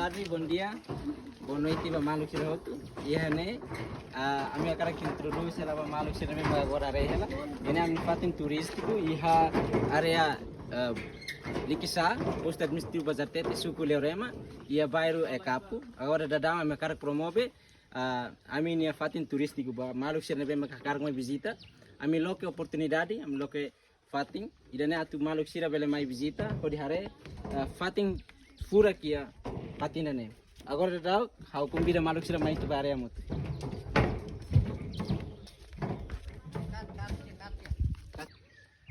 tarde, bom dia. Boa noite para Maluk Sirahotu. Ihane আমি akan introduce ela para Maluk Sirahotu agora rehela. Ini আমি fatin turístico iha area Likisa, posto administrativo Bazartete, suku Leorema, ia bairro é Capo. Agora dadão আমি akan promove আমি nia fatin turístico para Maluk Sirahotu akan uma visita. Ami loke oportunidade, ami loke fatin. Idane atu Maluk Sirahotu mai visita, pode hare fatin fura kia patinane. Agora dadão, how convida Maluk Sirahotu mai tu area mut.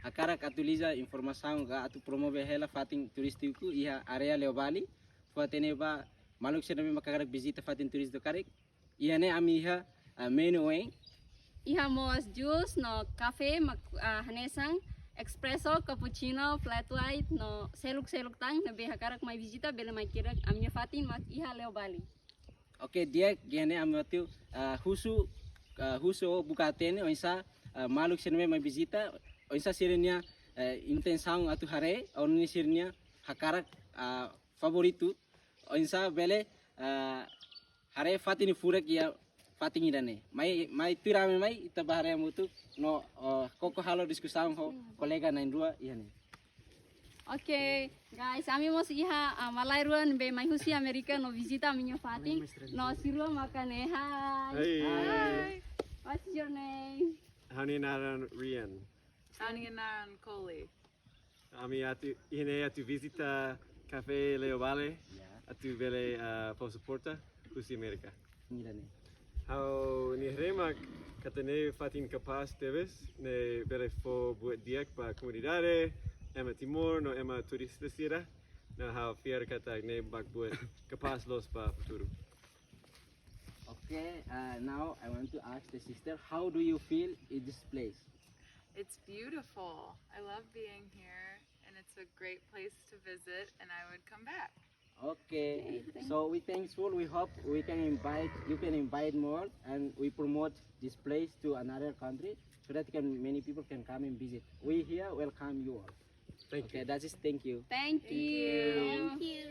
Akara atuliza informação ga atu promove hela fatin turístico iha area Leobali. Fatene ba Maluk Sirahotu makakarak visita fatin turístico karek. Iane ami iha menu eng. Iha moas juice no café hanesang espresso cappuccino flat white no seluk tang na beha karak mai visita bela mai kirak amnya fatin mak iha Leobali. Oke dia gene amatu husu bukatene oisa Maluk Sirahotu mai visita oisa sirnya intenção atu hare oni sirnya hakarak favorito oisa bele hare fatin furak ya fatin idane mai tirame mai ita bahare mutu no koko halo diskusang ho kolega nain dua ihane. Okay, guys, kami mau iha malai ruan be mai husi Amerika no visita minyo fatin no sirua makane hi. Hi. What's your name? Haninaran Rian. Aninaran Koli. Ami atu visita Café Leobale. Atu vele posso porta Husi America. Idane. How ni remak katene fatin capaz teves ne vele fo buat diak pa comunidade ema timor no ema turista sira na how fiar kata ne bak buat capaz los pa futuro. Okay, now I want to ask the sister, how do you feel in this place? It's beautiful. I love being here, and it's a great place to visit, and I would come back. Okay, so we thankful. We hope you can invite more, and we promote this place to another country so that many people can come and visit. We here welcome you all. Thank you. Okay, that's it. Thank you. Thank you. you. Thank you.